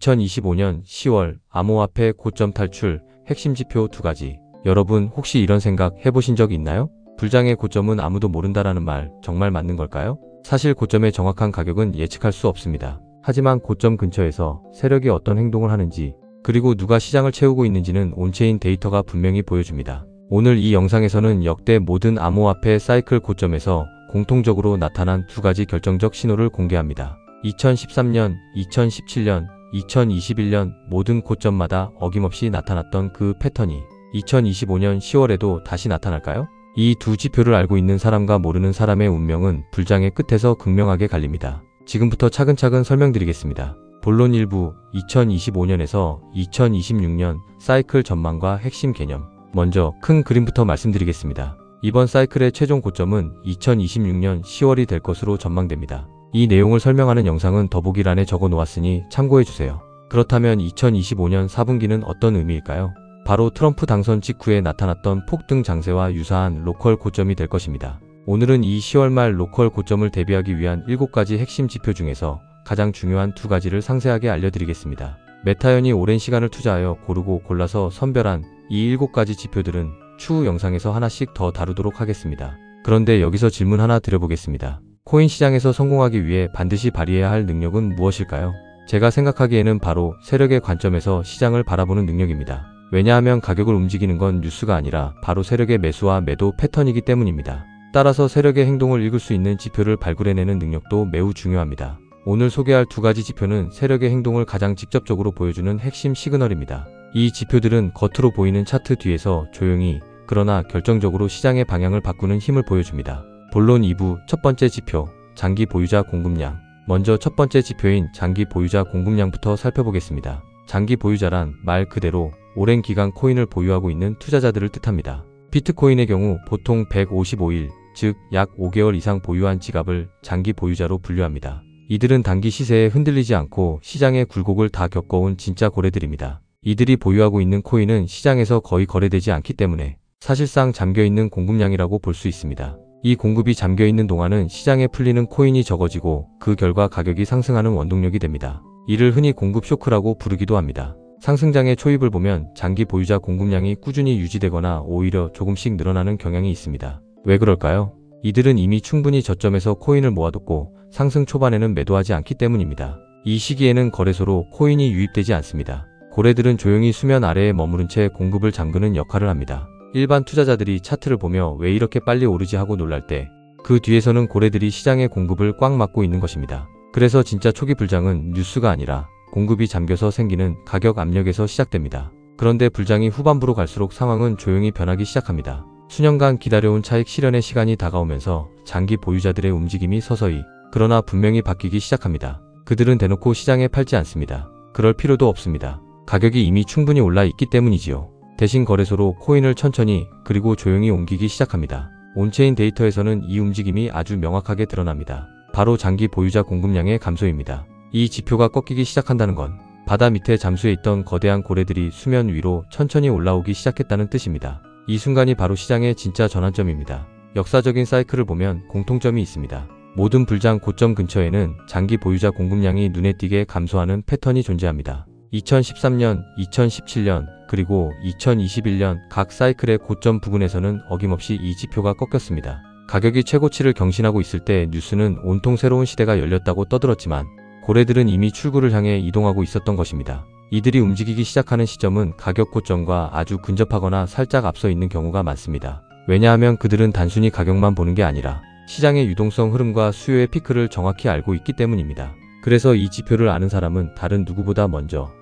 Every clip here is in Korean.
2025년 10월 암호화폐 고점 탈출 핵심 지표 2가지. 여러분 혹시 이런 생각 해보신 적 있나요? 불장의 고점은 아무도 모른다라는 말 정말 맞는 걸까요? 사실 고점의 정확한 가격은 예측할 수 없습니다. 하지만 고점 근처에서 세력이 어떤 행동을 하는지, 그리고 누가 시장을 채우고 있는지는 온체인 데이터가 분명히 보여줍니다. 오늘 이 영상에서는 역대 모든 암호화폐 사이클 고점에서 공통적으로 나타난 2가지 결정적 신호를 공개합니다. 2013년, 2017년, 2021년 모든 고점마다 어김없이 나타났던 그 패턴이 2025년 10월에도 다시 나타날까요? 이 두 지표를 알고 있는 사람과 모르는 사람의 운명은 불장의 끝에서 극명하게 갈립니다. 지금부터 차근차근 설명드리겠습니다. 본론 1부 2025년에서 2026년 사이클 전망과 핵심 개념. 먼저 큰 그림부터 말씀드리겠습니다. 이번 사이클의 최종 고점은 2026년 10월이 될 것으로 전망됩니다. 이 내용을 설명하는 영상은 더보기란에 적어 놓았으니 참고해주세요. 그렇다면 2025년 4분기는 어떤 의미일까요? 바로 트럼프 당선 직후에 나타났던 폭등 장세와 유사한 로컬 고점이 될 것입니다. 오늘은 이 10월 말 로컬 고점을 대비하기 위한 7가지 핵심 지표 중에서 가장 중요한 2가지를 상세하게 알려드리겠습니다. 메타연이 오랜 시간을 투자하여 고르고 골라서 선별한 이 7가지 지표들은 추후 영상에서 하나씩 더 다루도록 하겠습니다. 그런데 여기서 질문 하나 드려보겠습니다. 코인 시장에서 성공하기 위해 반드시 발휘해야 할 능력은 무엇일까요? 제가 생각하기에는 바로 세력의 관점에서 시장을 바라보는 능력입니다. 왜냐하면 가격을 움직이는 건 뉴스가 아니라 바로 세력의 매수와 매도 패턴이기 때문입니다. 따라서 세력의 행동을 읽을 수 있는 지표를 발굴해내는 능력도 매우 중요합니다. 오늘 소개할 2가지 지표는 세력의 행동을 가장 직접적으로 보여주는 핵심 시그널입니다. 이 지표들은 겉으로 보이는 차트 뒤에서 조용히 그러나 결정적으로 시장의 방향을 바꾸는 힘을 보여줍니다. 본론 2부 첫 번째 지표, 장기 보유자 공급량. 먼저 첫 번째 지표인 장기 보유자 공급량부터 살펴보겠습니다. 장기 보유자란 말 그대로 오랜 기간 코인을 보유하고 있는 투자자들을 뜻합니다. 비트코인의 경우 보통 155일, 즉 약 5개월 이상 보유한 지갑을 장기 보유자로 분류합니다. 이들은 단기 시세에 흔들리지 않고 시장의 굴곡을 다 겪어온 진짜 고래들입니다. 이들이 보유하고 있는 코인은 시장에서 거의 거래되지 않기 때문에 사실상 잠겨있는 공급량이라고 볼 수 있습니다. 이 공급이 잠겨있는 동안은 시장에 풀리는 코인이 적어지고 그 결과 가격이 상승하는 원동력이 됩니다. 이를 흔히 공급 쇼크라고 부르기도 합니다. 상승장의 초입을 보면 장기 보유자 공급량이 꾸준히 유지되거나 오히려 조금씩 늘어나는 경향이 있습니다. 왜 그럴까요? 이들은 이미 충분히 저점에서 코인을 모아뒀고 상승 초반에는 매도하지 않기 때문입니다. 이 시기에는 거래소로 코인이 유입되지 않습니다. 고래들은 조용히 수면 아래에 머무른 채 공급을 잠그는 역할을 합니다. 일반 투자자들이 차트를 보며 왜 이렇게 빨리 오르지 하고 놀랄 때 그 뒤에서는 고래들이 시장의 공급을 꽉 막고 있는 것입니다. 그래서 진짜 초기 불장은 뉴스가 아니라 공급이 잠겨서 생기는 가격 압력에서 시작됩니다. 그런데 불장이 후반부로 갈수록 상황은 조용히 변하기 시작합니다. 수년간 기다려온 차익 실현의 시간이 다가오면서 장기 보유자들의 움직임이 서서히 그러나 분명히 바뀌기 시작합니다. 그들은 대놓고 시장에 팔지 않습니다. 그럴 필요도 없습니다. 가격이 이미 충분히 올라 있기 때문이지요. 대신 거래소로 코인을 천천히 그리고 조용히 옮기기 시작합니다. 온체인 데이터에서는 이 움직임이 아주 명확하게 드러납니다. 바로 장기 보유자 공급량의 감소입니다. 이 지표가 꺾이기 시작한다는 건 바다 밑에 잠수해 있던 거대한 고래들이 수면 위로 천천히 올라오기 시작했다는 뜻입니다. 이 순간이 바로 시장의 진짜 전환점입니다. 역사적인 사이클을 보면 공통점이 있습니다. 모든 불장 고점 근처에는 장기 보유자 공급량이 눈에 띄게 감소하는 패턴이 존재합니다. 2013년, 2017년, 그리고 2021년 각 사이클의 고점 부근에서는 어김없이 이 지표가 꺾였습니다. 가격이 최고치를 경신하고 있을 때 뉴스는 온통 새로운 시대가 열렸다고 떠들었지만 고래들은 이미 출구를 향해 이동하고 있었던 것입니다. 이들이 움직이기 시작하는 시점은 가격 고점과 아주 근접하거나 살짝 앞서 있는 경우가 많습니다. 왜냐하면 그들은 단순히 가격만 보는 게 아니라 시장의 유동성 흐름과 수요의 피크를 정확히 알고 있기 때문입니다. 그래서 이 지표를 아는 사람은 다른 누구보다 먼저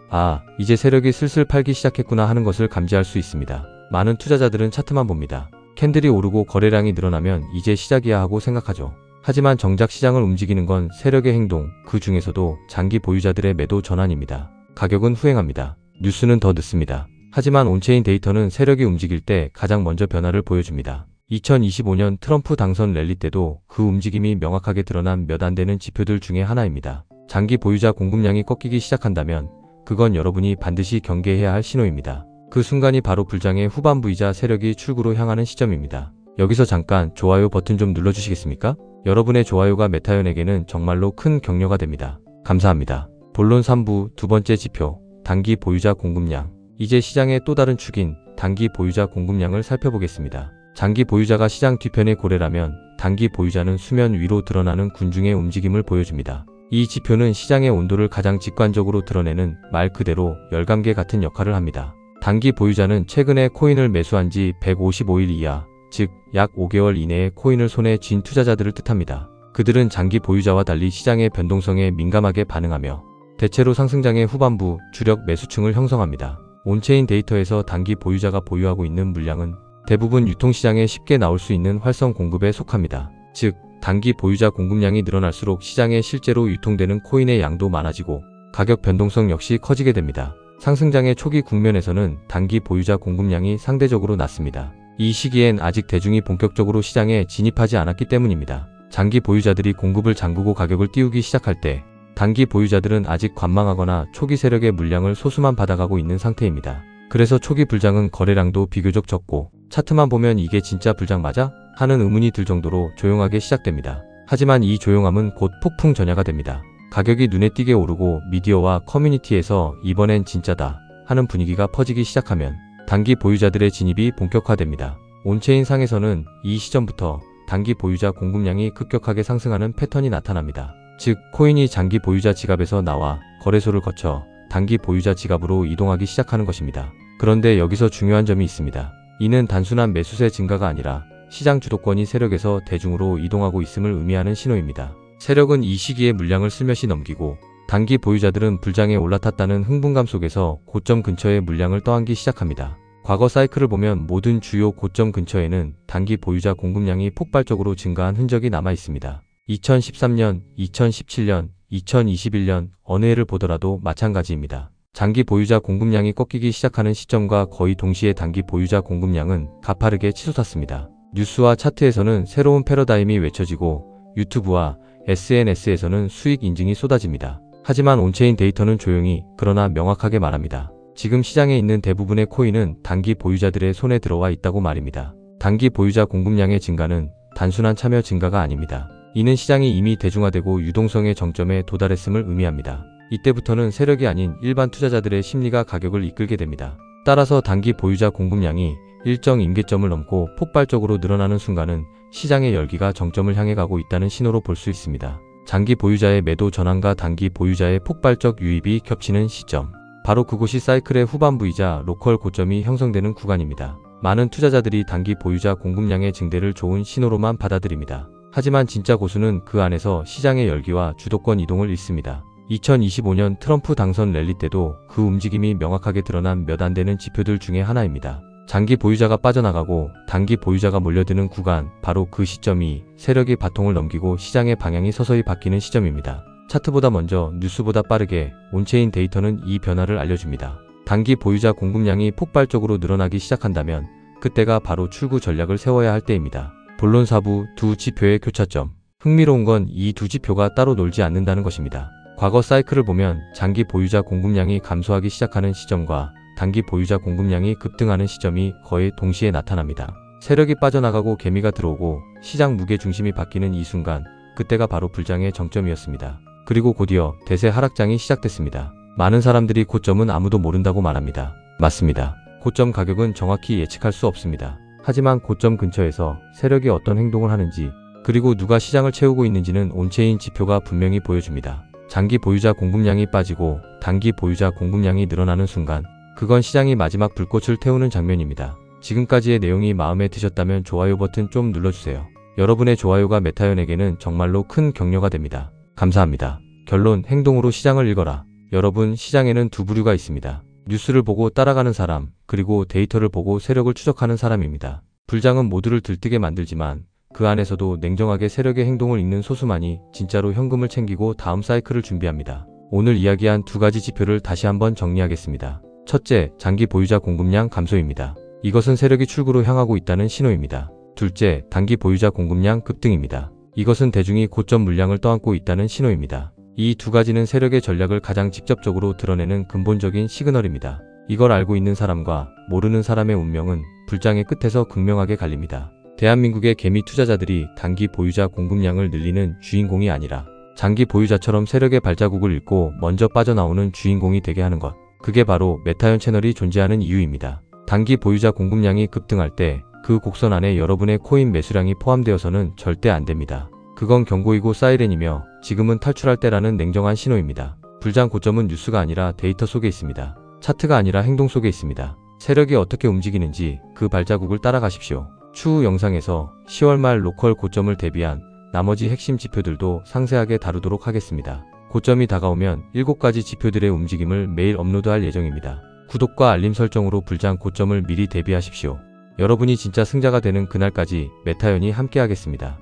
이제 세력이 슬슬 팔기 시작했구나 하는 것을 감지할 수 있습니다. 많은 투자자들은 차트만 봅니다. 캔들이 오르고 거래량이 늘어나면 이제 시작이야 하고 생각하죠. 하지만 정작 시장을 움직이는 건 세력의 행동, 그 중에서도 장기 보유자들의 매도 전환입니다. 가격은 후행합니다. 뉴스는 더 늦습니다. 하지만 온체인 데이터는 세력이 움직일 때 가장 먼저 변화를 보여줍니다. 2025년 트럼프 당선 랠리 때도 그 움직임이 명확하게 드러난 몇 안 되는 지표들 중에 하나입니다. 장기 보유자 공급량이 꺾이기 시작한다면 그건 여러분이 반드시 경계해야 할 신호입니다. 그 순간이 바로 불장의 후반부이자 세력이 출구로 향하는 시점입니다. 여기서 잠깐 좋아요 버튼 좀 눌러주시겠습니까? 여러분의 좋아요가 메타연에게는 정말로 큰 격려가 됩니다. 감사합니다. 본론 3부 두 번째 지표, 단기 보유자 공급량. 이제 시장의 또 다른 축인 단기 보유자 공급량을 살펴보겠습니다. 장기 보유자가 시장 뒤편의 고래라면 단기 보유자는 수면 위로 드러나는 군중의 움직임을 보여줍니다. 이 지표는 시장의 온도를 가장 직관적으로 드러내는 말 그대로 열감계 같은 역할을 합니다. 단기 보유자는 최근에 코인을 매수한 지 155일 이하, 즉 약 5개월 이내에 코인을 손에 쥔 투자자들을 뜻합니다. 그들은 장기 보유자와 달리 시장의 변동성에 민감하게 반응하며 대체로 상승장의 후반부 주력 매수층을 형성합니다. 온체인 데이터에서 단기 보유자가 보유하고 있는 물량은 대부분 유통시장에 쉽게 나올 수 있는 활성 공급에 속합니다. 즉, 단기 보유자 공급량이 늘어날수록 시장에 실제로 유통되는 코인의 양도 많아지고 가격 변동성 역시 커지게 됩니다. 상승장의 초기 국면에서는 단기 보유자 공급량이 상대적으로 낮습니다. 이 시기엔 아직 대중이 본격적으로 시장에 진입하지 않았기 때문입니다. 장기 보유자들이 공급을 잠그고 가격을 띄우기 시작할 때 단기 보유자들은 아직 관망하거나 초기 세력의 물량을 소수만 받아가고 있는 상태입니다. 그래서 초기 불장은 거래량도 비교적 적고 차트만 보면 이게 진짜 불장 맞아? 하는 의문이 들 정도로 조용하게 시작됩니다. 하지만 이 조용함은 곧 폭풍 전야가 됩니다. 가격이 눈에 띄게 오르고 미디어와 커뮤니티에서 이번엔 진짜다 하는 분위기가 퍼지기 시작하면 단기 보유자들의 진입이 본격화됩니다. 온체인 상에서는 이 시점부터 단기 보유자 공급량이 급격하게 상승하는 패턴이 나타납니다. 즉, 코인이 장기 보유자 지갑에서 나와 거래소를 거쳐 단기 보유자 지갑으로 이동하기 시작하는 것입니다. 그런데 여기서 중요한 점이 있습니다. 이는 단순한 매수세 증가가 아니라 시장 주도권이 세력에서 대중으로 이동하고 있음을 의미하는 신호입니다. 세력은 이 시기에 물량을 슬며시 넘기고 단기 보유자들은 불장에 올라탔다는 흥분감 속에서 고점 근처에 물량을 떠안기 시작합니다. 과거 사이클을 보면 모든 주요 고점 근처에는 단기 보유자 공급량이 폭발적으로 증가한 흔적이 남아 있습니다. 2013년, 2017년, 2021년 어느 해를 보더라도 마찬가지입니다. 장기 보유자 공급량이 꺾이기 시작하는 시점과 거의 동시에 단기 보유자 공급량은 가파르게 치솟았습니다. 뉴스와 차트에서는 새로운 패러다임이 외쳐지고 유튜브와 SNS에서는 수익 인증이 쏟아집니다. 하지만 온체인 데이터는 조용히 그러나 명확하게 말합니다. 지금 시장에 있는 대부분의 코인은 단기 보유자들의 손에 들어와 있다고 말입니다. 단기 보유자 공급량의 증가는 단순한 참여 증가가 아닙니다. 이는 시장이 이미 대중화되고 유동성의 정점에 도달했음을 의미합니다. 이때부터는 세력이 아닌 일반 투자자들의 심리가 가격을 이끌게 됩니다. 따라서 단기 보유자 공급량이 일정 임계점을 넘고 폭발적으로 늘어나는 순간은 시장의 열기가 정점을 향해 가고 있다는 신호로 볼 수 있습니다. 장기 보유자의 매도 전환과 단기 보유자의 폭발적 유입이 겹치는 시점. 바로 그곳이 사이클의 후반부이자 로컬 고점이 형성되는 구간입니다. 많은 투자자들이 단기 보유자 공급량의 증대를 좋은 신호로만 받아들입니다. 하지만 진짜 고수는 그 안에서 시장의 열기와 주도권 이동을 읽습니다. 2025년 트럼프 당선 랠리 때도 그 움직임이 명확하게 드러난 몇 안 되는 지표들 중에 하나입니다. 장기 보유자가 빠져나가고 단기 보유자가 몰려드는 구간, 바로 그 시점이 세력이 바통을 넘기고 시장의 방향이 서서히 바뀌는 시점입니다. 차트보다 먼저 뉴스보다 빠르게 온체인 데이터는 이 변화를 알려줍니다. 단기 보유자 공급량이 폭발적으로 늘어나기 시작한다면 그때가 바로 출구 전략을 세워야 할 때입니다. 본론 4부 두 지표의 교차점. 흥미로운 건 이 두 지표가 따로 놀지 않는다는 것입니다. 과거 사이클을 보면 장기 보유자 공급량이 감소하기 시작하는 시점과 단기 보유자 공급량이 급등하는 시점이 거의 동시에 나타납니다. 세력이 빠져나가고 개미가 들어오고 시장 무게 중심이 바뀌는 이 순간, 그때가 바로 불장의 정점이었습니다. 그리고 곧이어 대세 하락장이 시작됐습니다. 많은 사람들이 고점은 아무도 모른다고 말합니다. 맞습니다. 고점 가격은 정확히 예측할 수 없습니다. 하지만 고점 근처에서 세력이 어떤 행동을 하는지, 그리고 누가 시장을 채우고 있는지는 온체인 지표가 분명히 보여줍니다. 장기 보유자 공급량이 빠지고 단기 보유자 공급량이 늘어나는 순간, 그건 시장이 마지막 불꽃을 태우는 장면입니다. 지금까지의 내용이 마음에 드셨다면 좋아요 버튼 좀 눌러주세요. 여러분의 좋아요가 메타연에게는 정말로 큰 격려가 됩니다. 감사합니다. 결론, 행동으로 시장을 읽어라. 여러분, 시장에는 두 부류가 있습니다. 뉴스를 보고 따라가는 사람, 그리고 데이터를 보고 세력을 추적하는 사람입니다. 불장은 모두를 들뜨게 만들지만 그 안에서도 냉정하게 세력의 행동을 읽는 소수만이 진짜로 현금을 챙기고 다음 사이클을 준비합니다. 오늘 이야기한 두 가지 지표를 다시 한번 정리하겠습니다. 첫째, 장기 보유자 공급량 감소입니다. 이것은 세력이 출구로 향하고 있다는 신호입니다. 둘째, 단기 보유자 공급량 급등입니다. 이것은 대중이 고점 물량을 떠안고 있다는 신호입니다. 이 두 가지는 세력의 전략을 가장 직접적으로 드러내는 근본적인 시그널입니다. 이걸 알고 있는 사람과 모르는 사람의 운명은 불장의 끝에서 극명하게 갈립니다. 대한민국의 개미 투자자들이 단기 보유자 공급량을 늘리는 주인공이 아니라 장기 보유자처럼 세력의 발자국을 읽고 먼저 빠져나오는 주인공이 되게 하는 것. 그게 바로 메타현 채널이 존재하는 이유입니다. 단기 보유자 공급량이 급등할 때 그 곡선 안에 여러분의 코인 매수량이 포함되어서는 절대 안 됩니다. 그건 경고이고 사이렌이며 지금은 탈출할 때라는 냉정한 신호입니다. 불장 고점은 뉴스가 아니라 데이터 속에 있습니다. 차트가 아니라 행동 속에 있습니다. 세력이 어떻게 움직이는지 그 발자국을 따라가십시오. 추후 영상에서 10월 말 로컬 고점을 대비한 나머지 핵심 지표들도 상세하게 다루도록 하겠습니다. 고점이 다가오면 7가지 지표들의 움직임을 매일 업로드할 예정입니다. 구독과 알림 설정으로 불장 고점을 미리 대비하십시오. 여러분이 진짜 승자가 되는 그날까지 메타현이 함께하겠습니다.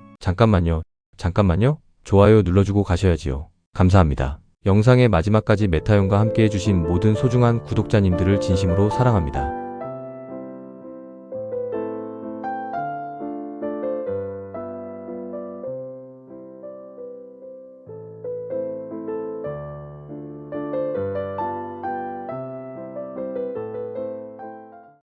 잠깐만요. 좋아요 눌러주고 가셔야지요. 감사합니다. 영상의 마지막까지 메타현과 함께 해주신 모든 소중한 구독자님들을 진심으로 사랑합니다.